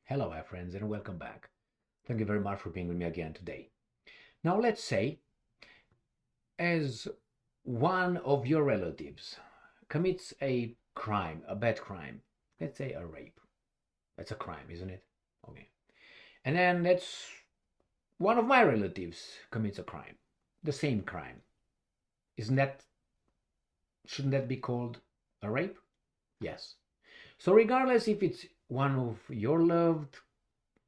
Hello, my friends, and welcome back. Thank you very much for being with me again today. Now, let's say, as one of your relatives commits a crime, a bad crime, let's say a rape. That's a crime, isn't it? Okay. And then let's one of my relatives commits a crime, the same crime. Isn't that, shouldn't that be called a rape? Yes. So, regardless if it's one of your loved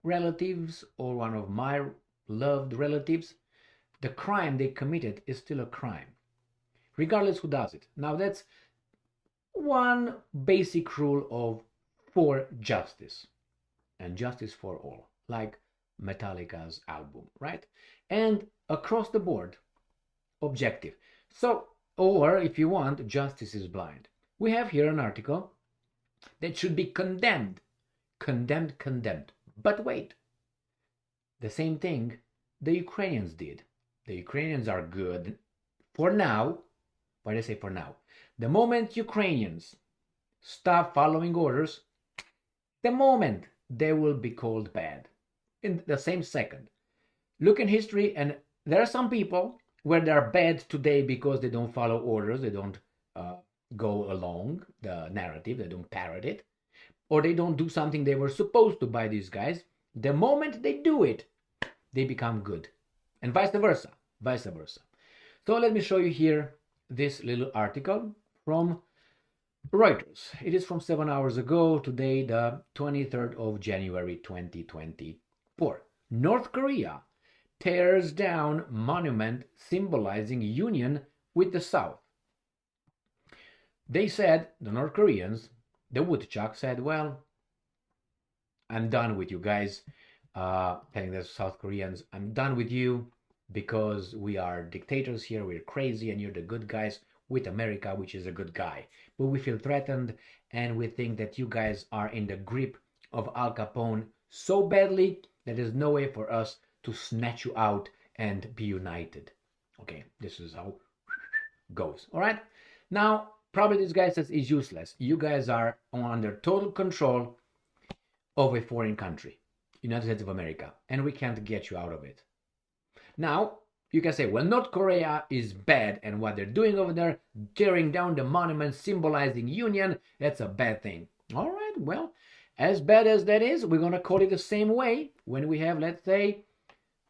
relatives or one of my loved relatives, the crime they committed is still a crime, regardless who does it. Now, that's one basic rule of for justice and justice for all, like Metallica's album, right? And across the board, objective. So, or if you want, justice is blind. We have here an article that should be condemned. Condemned. But wait, the same thing the Ukrainians did. The Ukrainians are good for now. Why do I say for now? The moment Ukrainians stop following orders, the moment they will be called bad. In the same second. Look in history, and there are some people where they are bad today because they don't follow orders, they don't go along the narrative, they don't parrot it, or they don't do something they were supposed to by these guys. The moment they do it, they become good, and vice versa. So let me show you here this little article from Reuters. It is from 7 hours ago, today the 23rd of January 2024. North Korea tears down monument symbolizing union with the South. They said, the North Koreans, the woodchuck said, well, I'm done with you guys. Telling the South Koreans, I'm done with you because we are dictators here, we're crazy, and you're the good guys with America, which is a good guy. But we feel threatened, and we think that you guys are in the grip of Al Capone so badly that there's no way for us to snatch you out and be united. Okay, this is how it goes. All right. Now, probably this guy says it's useless. You guys are under total control of a foreign country, United States of America, and we can't get you out of it. Now, you can say, well, North Korea is bad, and what they're doing over there, tearing down the monument symbolizing union, that's a bad thing. All right, well, as bad as that is, we're going to call it the same way when we have, let's say,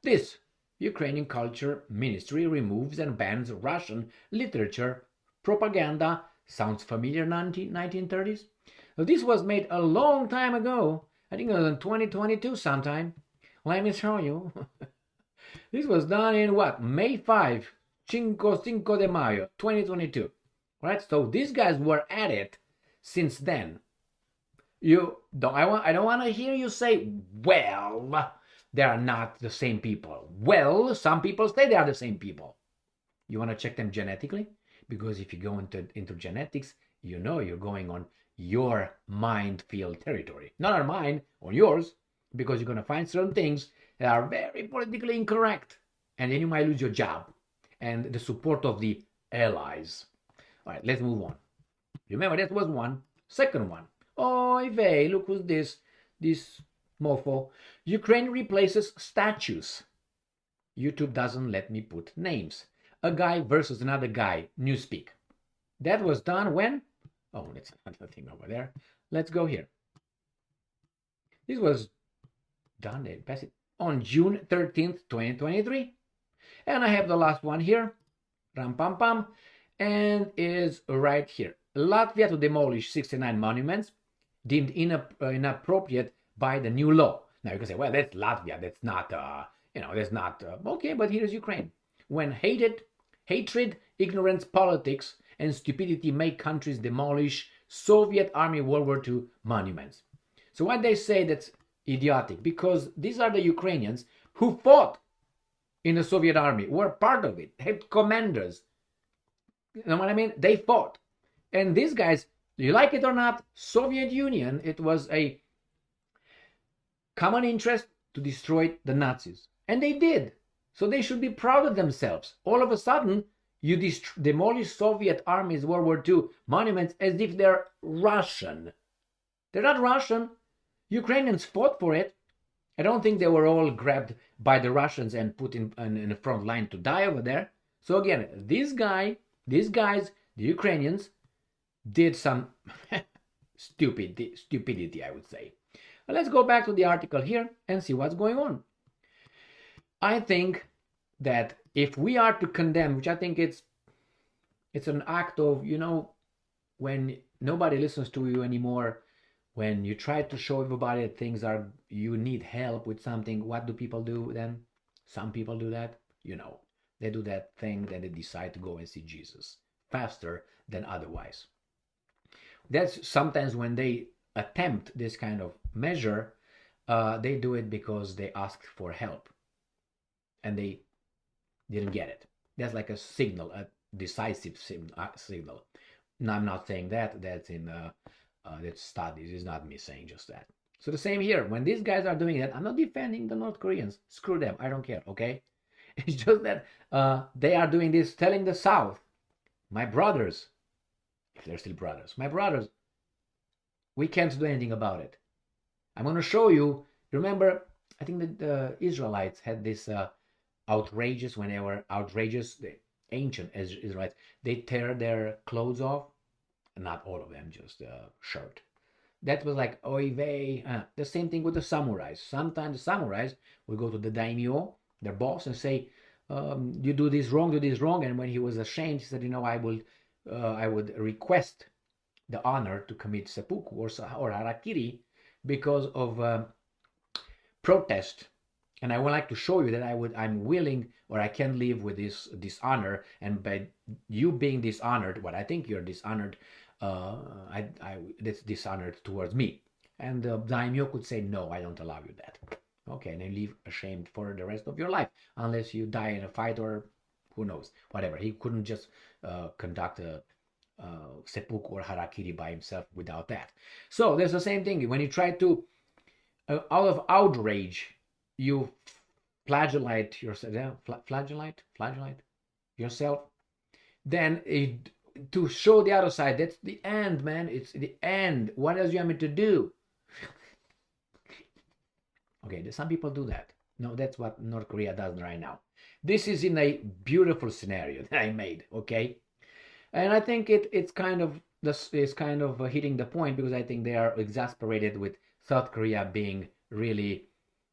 this. Ukrainian Culture Ministry removes and bans Russian literature propaganda. Sounds familiar, 1930s? Now, this was made a long time ago. I think it was in 2022 sometime. Let me show you. This was done in what? May 5, Cinco de Mayo, 2022. Right? So these guys were at it since then. I don't want to hear you say, well, they are not the same people. Well, some people say they are the same people. You want to check them genetically? Because if you go into genetics, you know you're going on your minefield territory. Not on mine, on yours, because you're going to find certain things that are very politically incorrect. And then you might lose your job and the support of the allies. All right, let's move on. Remember, that was one. Second one. Oy vey, look who's this. This mofo. Ukraine replaces statues. YouTube doesn't let me put names. A guy versus another guy. Newspeak. That was done when? Oh, that's another thing over there. Let's go here. This was done, they passed it on June 13th, 2023. And I have the last one here. Ram pam pam. And is right here. Latvia to demolish 69 monuments deemed inappropriate by the new law. Now you can say, well, that's Latvia. That's not, that's not, okay, but here's Ukraine. When hatred, ignorance, politics, and stupidity make countries demolish Soviet Army World War II monuments. So what they say that's idiotic, because these are the Ukrainians who fought in the Soviet Army, were part of it, had commanders. You know what I mean? They fought. And these guys, you like it or not, Soviet Union, it was a common interest to destroy the Nazis. And they did. So they should be proud of themselves. All of a sudden, you demolish Soviet Army's World War II monuments as if they're Russian. They're not Russian. Ukrainians fought for it. I don't think they were all grabbed by the Russians and put in the front line to die over there. So again, these guys, the Ukrainians, did some stupidity, I would say. But let's go back to the article here and see what's going on. I think that if we are to condemn, which I think it's an act of, when nobody listens to you anymore, when you try to show everybody that you need help with something, what do people do then? Some people do that, they do that thing, then they decide to go and see Jesus faster than otherwise. That's sometimes when they attempt this kind of measure, they do it because they asked for help and they didn't get it. That's like a signal, a decisive signal. No, I'm not saying that. That's in that's studies. It's not me saying just that. So the same here. When these guys are doing that, I'm not defending the North Koreans. Screw them. I don't care. Okay. It's just that they are doing this, telling the South, my brothers, if they're still brothers, my brothers, we can't do anything about it. I'm going to show you. Remember, I think that the Israelites had this outrageous, when they were outrageous, the ancient Israelites, they tear their clothes off. Not all of them, just a shirt. That was like oy vey. The same thing with the samurais. Sometimes the samurais will go to the daimyo, their boss, and say, you do this wrong. And when he was ashamed, he said, I would request the honor to commit seppuku or harakiri because of protest. And I would like to show you that I'm willing, or I can live with this dishonor. And by you being dishonored, what I think you're dishonored, that's dishonored towards me. And the daimyo could say, no, I don't allow you that. Okay, and then leave ashamed for the rest of your life, unless you die in a fight or who knows, whatever. He couldn't just conduct a seppuku or harakiri by himself without that. So there's the same thing. When you try to, out of outrage, you flagellate yourself, yourself, then to show the other side, that's the end, man. It's the end. What else you want me to do? Okay, some people do that. No, that's what North Korea does right now. This is in a beautiful scenario that I made, okay? And I think it's kind of hitting the point, because I think they are exasperated with South Korea being really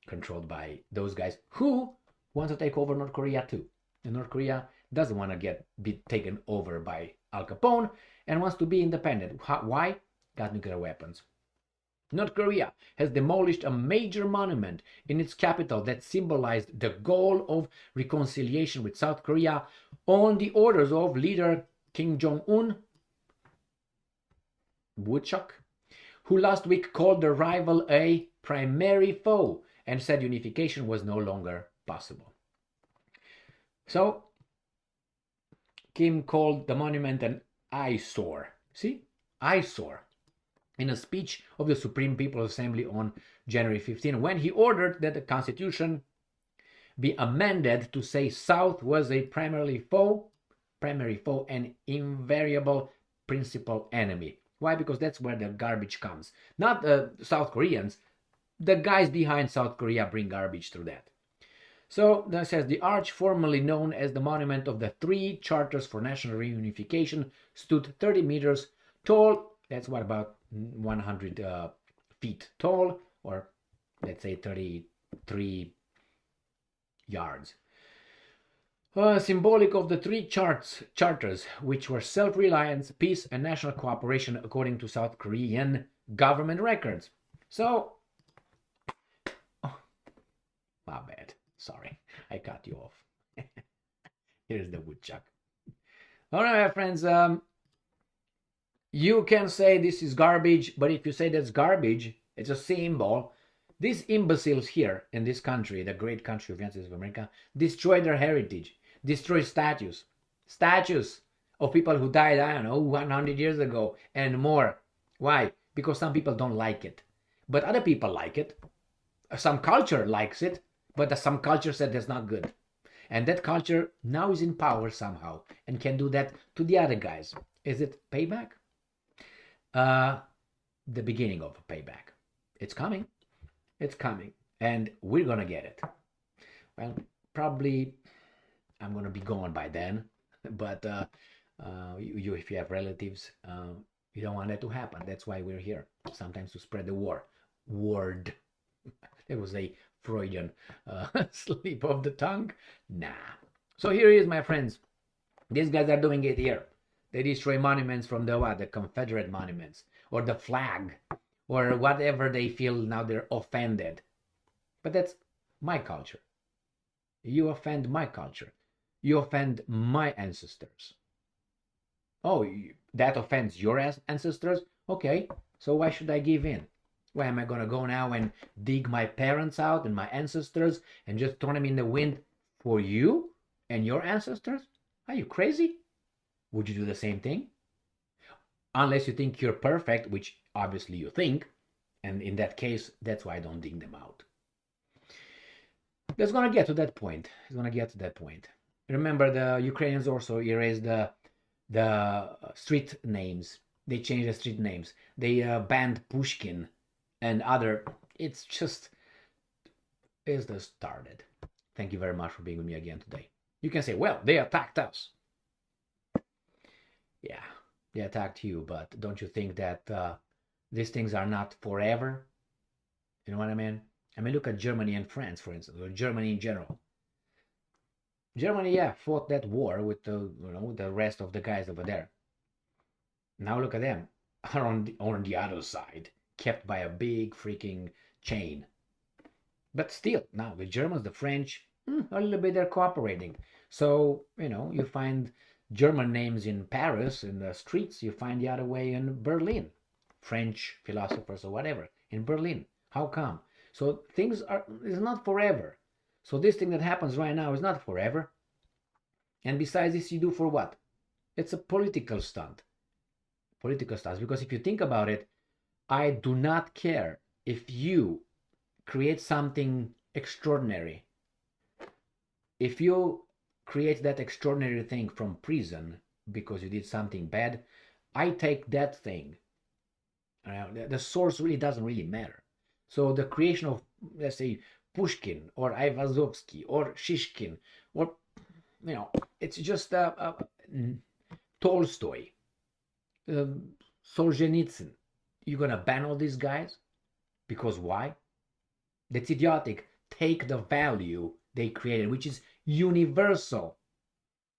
controlled by those guys who want to take over North Korea too. And North Korea doesn't want to be taken over by Al Capone and wants to be independent. Why? Got nuclear weapons. North Korea has demolished a major monument in its capital that symbolized the goal of reconciliation with South Korea on the orders of leader Kim Jong-un, Woodchuck, who last week called the rival a primary foe and said unification was no longer possible. So Kim called the monument an eyesore. See? Eyesore. In a speech of the Supreme People's Assembly on January 15, when he ordered that the Constitution be amended to say South was a primary foe, and invariable principal enemy. Why? Because that's where the garbage comes. Not the South Koreans. The guys behind South Korea bring garbage through that. So that says the arch, formerly known as the Monument of the Three Charters for National Reunification, stood 30 meters tall. That's what, about 100 feet tall, or let's say 33 yards. Symbolic of the three charters, which were self-reliance, peace, and national cooperation, according to South Korean government records. So, my bad. Sorry, I cut you off. Here's the woodchuck. All right, my friends. You can say this is garbage, but if you say that's garbage, it's a symbol. These imbeciles here in this country, the great country of the United States of America, destroy their heritage, destroy statues of people who died, 100 years ago and more. Why? Because some people don't like it, but other people like it. Some culture likes it, but some culture said that's not good. And that culture now is in power somehow and can do that to the other guys. Is it payback? The beginning of a payback. It's coming. It's coming. And we're going to get it. Well, probably I'm going to be gone by then. But if you have relatives, you don't want that to happen. That's why we're here. Sometimes to spread the word. It was a Freudian slip of the tongue. Nah. So here it is, my friends. These guys are doing it here. They destroy monuments from the what? The Confederate monuments. Or the flag. Or whatever they feel now they're offended. But that's my culture. You offend my culture. You offend my ancestors. Oh, that offends your ancestors? Okay, so why should I give in? Why am I going to go now and dig my parents out and my ancestors and just throw them in the wind for you and your ancestors? Are you crazy? Would you do the same thing? Unless you think you're perfect, which obviously you think, and in that case, that's why I don't dig them out. That's going to get to that point. It's going to get to that point. Remember, the Ukrainians also erased the street names. They changed the street names. They banned Pushkin and other. It's just started. Thank you very much for being with me again today. You can say, well, they attacked us. Yeah, they attacked you, but don't you think that these things are not forever? You know what I mean? I mean, look at Germany and France, for instance, or Germany in general. Germany, yeah, fought that war with the rest of the guys over there. Now look at them, are on the other side, kept by a big freaking chain. But still, now the Germans, the French, a little bit they're cooperating. So, you find German names in Paris, in the streets, you find the other way in Berlin. French philosophers or whatever, in Berlin. How come? So things is not forever. So this thing that happens right now is not forever. And besides this, you do for what? It's a political stunt. Political stunt. Because if you think about it, I do not care if you create something extraordinary. If you create that extraordinary thing from prison because you did something bad, I take that thing. The source really doesn't really matter. So the creation of, let's say, Pushkin or Ayvazovsky or Shishkin or, it's just Tolstoy, Solzhenitsyn. You're going to ban all these guys? Because why? That's idiotic. Take the value they created, which is universal.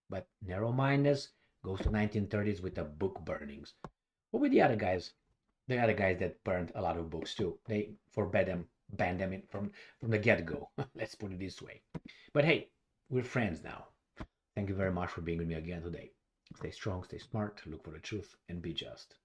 But narrow-mindedness goes to 1930s with the book burnings. What were the other guys? The other guys that burned a lot of books too. They banned them from the get-go. Let's put it this way. But hey, we're friends now. Thank you very much for being with me again today. Stay strong, stay smart, look for the truth, and be just.